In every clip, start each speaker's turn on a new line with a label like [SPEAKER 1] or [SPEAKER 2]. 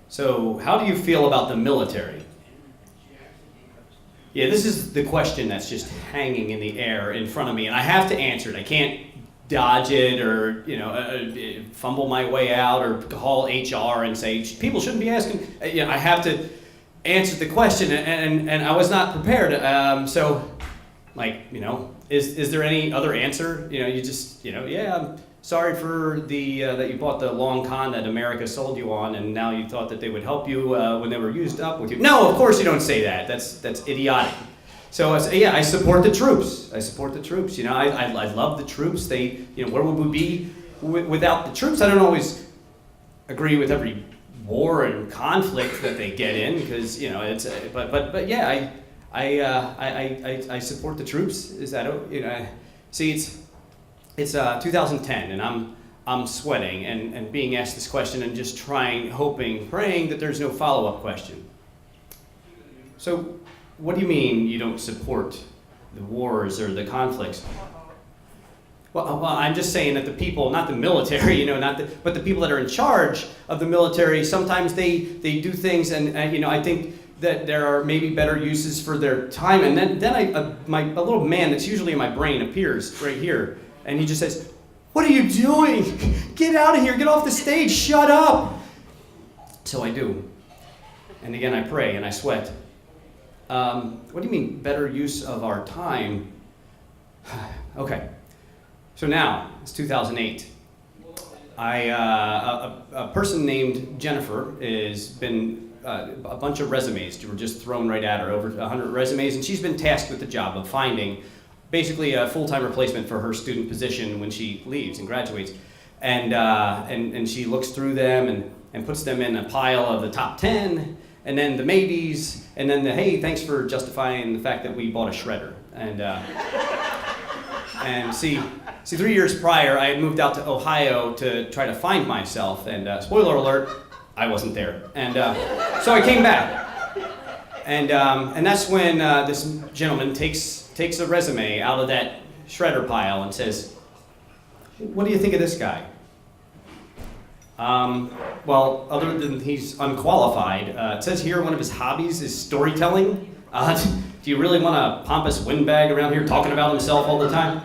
[SPEAKER 1] So, how do you feel about the military? Yeah, this is the question that's just hanging in the air in front of me, and I have to answer it. I can't dodge it or fumble my way out or call HR and say people shouldn't be asking. I have to answer the question, and I was not prepared. Is there any other answer? I'm sorry for that you bought the long con that America sold you on, and now you thought that they would help you when they were used up with you. No, of course you don't say that. That's idiotic. So I support the troops. I support the troops. I love the troops. Where would we be without the troops? I don't always agree with every war and conflict that they get in because I support the troops. Is that see it's 2010 and I'm sweating and being asked this question and just praying that there's no follow-up question. So what do you mean you don't support the wars or the conflicts? Well, I'm just saying that the people, not the military, but the people that are in charge of the military, sometimes they do things and I think that there are maybe better uses for their time. And then a little man that's usually in my brain appears right here. And he just says, "What are you doing? Get out of here, get off the stage, shut up." So I do. And again, I pray and I sweat. What do you mean, better use of our time? Okay, so now, it's 2008. A person named Jennifer has been, a bunch of resumes were just thrown right at her, over 100 resumes, and she's been tasked with the job of finding basically a full-time replacement for her student position when she leaves and graduates. And she looks through them and puts them in a pile of the top 10, and then the maybes, and then the, hey, thanks for justifying the fact that we bought a shredder. And see, 3 years prior, I had moved out to Ohio to try to find myself, and spoiler alert, I wasn't there. And so I came back. And that's when this gentleman takes a resume out of that shredder pile and says, "What do you think of this guy?" Well, other than he's unqualified, it says here one of his hobbies is storytelling. Do you really want a pompous windbag around here talking about himself all the time?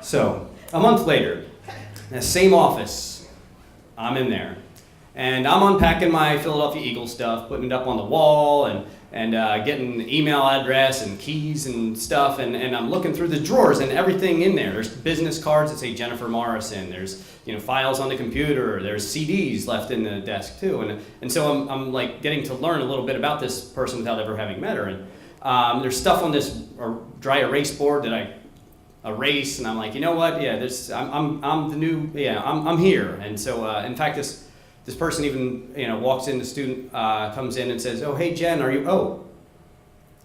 [SPEAKER 1] So, a month later, in the same office, I'm in there. And I'm unpacking my Philadelphia Eagles stuff, putting it up on the wall, and getting the email address and keys and stuff, and I'm looking through the drawers and everything in there. There's business cards that say Jennifer Morrison. There's files on the computer. There's CDs left in the desk too, and so I'm like getting to learn a little bit about this person without ever having met her. And there's stuff on this dry erase board that I erase, and I'm like, you know what? Yeah, I'm the new. Yeah, I'm here. And so in fact this person even, walks in, the student comes in and says, "Oh, hey, Jen, are you, oh."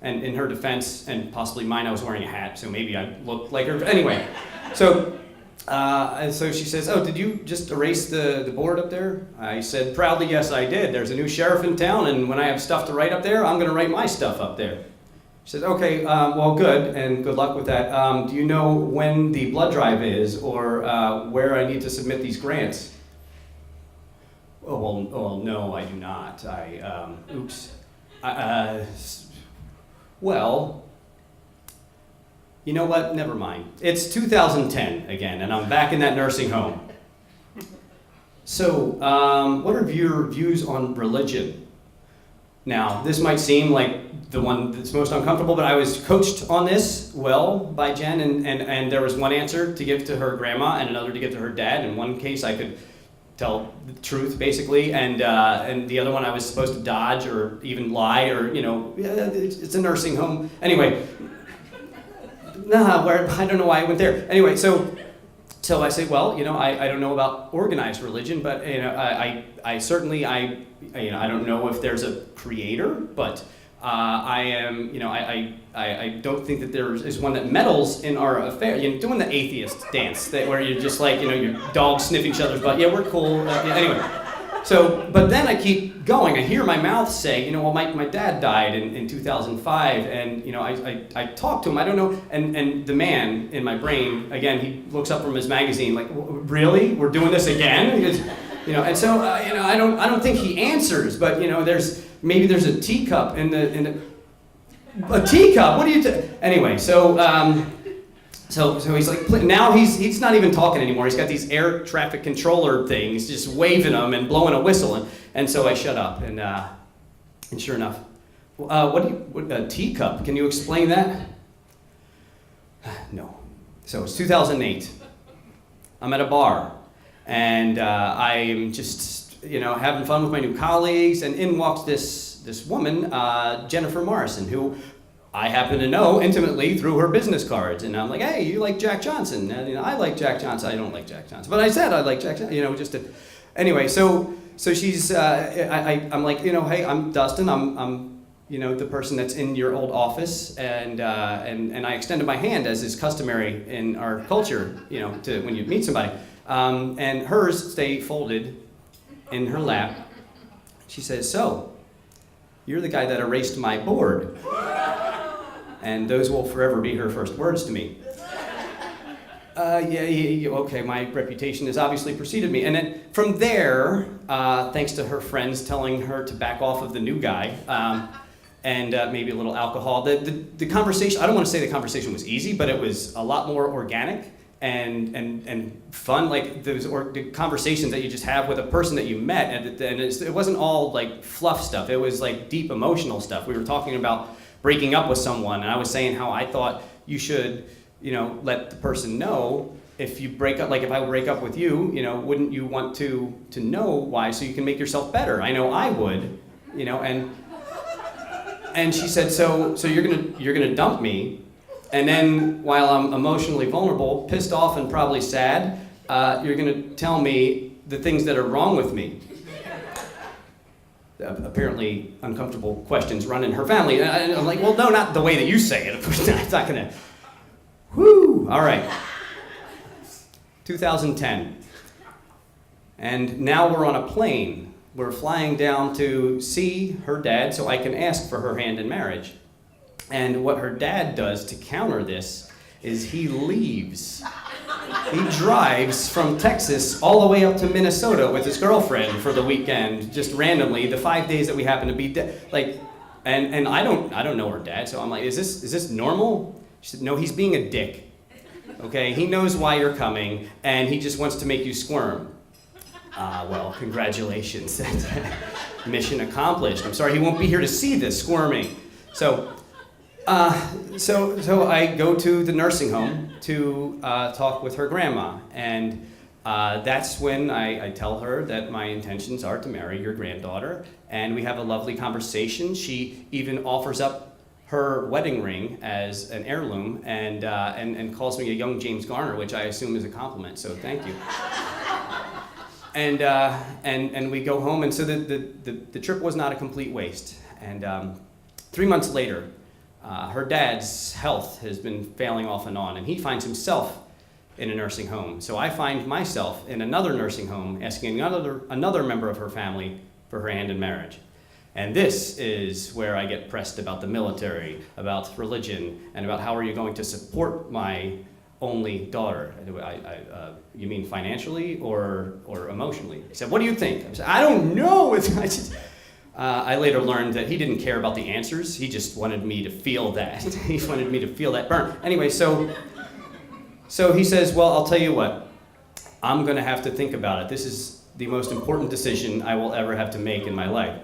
[SPEAKER 1] And in her defense, and possibly mine, I was wearing a hat, so maybe I looked like her. Anyway, so she says, "Oh, did you just erase the board up there?" I said, proudly, "Yes, I did. There's a new sheriff in town, and when I have stuff to write up there, I'm going to write my stuff up there." She says, "Okay, well, good, and good luck with that. Do you know when the blood drive is, or where I need to submit these grants?" Oh, well, no, I do not. Oops. Well, you know what? Never mind. It's 2010 again, and I'm back in that nursing home. So, what are your views on religion? Now, this might seem like the one that's most uncomfortable, but I was coached on this well by Jen, and there was one answer to give to her grandma and another to give to her dad. In one case, I could tell the truth, basically, and the other one I was supposed to dodge or even lie, or it's a nursing home. Anyway, I don't know why I went there. Anyway, so I say, well, I don't know about organized religion, but I certainly I don't know if there's a creator, but I don't think that there is one that meddles in our affair. Doing the atheist dance where you're just like, your dogs sniff each other's butt. Yeah, we're cool. Anyway, so, but then I keep going. I hear my mouth say, well, my dad died in 2005, and I talk to him. I don't know, and the man in my brain, again, he looks up from his magazine like, "Really? We're doing this again?" And so, I don't think he answers, but, maybe there's a teacup in the a teacup, what do you anyway, so he's like, now he's not even talking anymore. He's got these air traffic controller things, just waving them and blowing a whistle, and so I shut up, and sure enough, what a teacup? Can you explain that? No. So it's 2008. I'm at a bar, and I'm just having fun with my new colleagues, and in walks this woman, Jennifer Morrison, who I happen to know intimately through her business cards. And I'm like, hey, you like Jack Johnson? And, I like Jack Johnson. I don't like Jack Johnson, but I said I like Jack Johnson. Anyway, so she's, I'm like, hey, I'm Dustin. I'm the person that's in your old office, and I extended my hand, as is customary in our culture, to when you meet somebody. And hers stay folded in her lap. She says, so, you're the guy that erased my board. And those will forever be her first words to me. Yeah, okay, my reputation has obviously preceded me. And then from there, thanks to her friends telling her to back off of the new guy, and maybe a little alcohol, the conversation, I don't want to say the conversation was easy, but it was a lot more organic and fun, like the conversations that you just have with a person that you met, and it wasn't all like fluff stuff, it was like deep emotional stuff. We were talking about breaking up with someone, and I was saying how I thought you should, let the person know if you break up, like if I break up with you, wouldn't you want to know why, so you can make yourself better? I know I would, and she said, so you're gonna dump me, and then while I'm emotionally vulnerable, pissed off, and probably sad, you're gonna tell me the things that are wrong with me. Apparently uncomfortable questions run in her family. And I'm like, well, no, not the way that you say it. It's not gonna, whoo, all right. 2010. And now we're on a plane. We're flying down to see her dad so I can ask for her hand in marriage. And what her dad does to counter this is he leaves. He drives from Texas all the way up to Minnesota with his girlfriend for the weekend, just randomly, the 5 days that we happen to be and I don't know her dad, so I'm like, is this normal? She said, no, he's being a dick. Okay, he knows why you're coming, and he just wants to make you squirm. Well, congratulations. Mission accomplished. I'm sorry he won't be here to see this squirming. So I go to the nursing home to talk with her grandma, and that's when I tell her that my intentions are to marry your granddaughter, and we have a lovely conversation. She even offers up her wedding ring as an heirloom, and calls me a young James Garner, which I assume is a compliment, so thank you. And we go home, and so the trip was not a complete waste. And 3 months later, her dad's health has been failing off and on, and he finds himself in a nursing home. So I find myself in another nursing home asking another member of her family for her hand in marriage. And this is where I get pressed about the military, about religion, and about how are you going to support my only daughter. You mean financially or emotionally? He said, what do you think? I said, I don't know. I later learned that he didn't care about the answers. He just wanted me to feel that. He wanted me to feel that burn. Anyway, so he says, well, I'll tell you what. I'm going to have to think about it. This is the most important decision I will ever have to make in my life.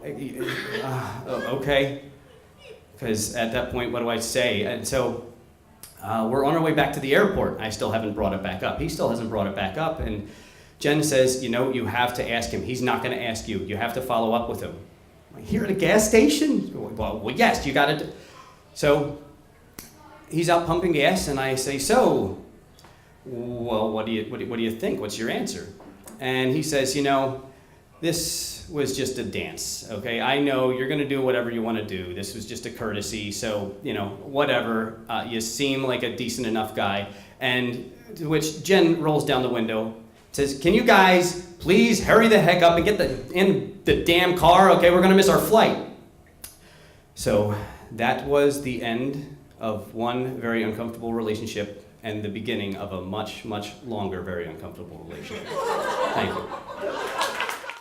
[SPEAKER 1] Okay. Because at that point, what do I say? And so we're on our way back to the airport. I still haven't brought it back up. He still hasn't brought it back up. And Jen says, you have to ask him. He's not going to ask you. You have to follow up with him. Here at a gas station? Well, yes, you got to. So he's out pumping gas, and I say, so, well, what do you think? What's your answer? And he says, this was just a dance, okay? I know you're going to do whatever you want to do. This was just a courtesy, so, whatever. You seem like a decent enough guy. And to which Jen rolls down the window, says, can you guys please hurry the heck up and get in the damn car? Okay, we're going to miss our flight. So that was the end of one very uncomfortable relationship and the beginning of a much, much longer, very uncomfortable relationship. Thank you.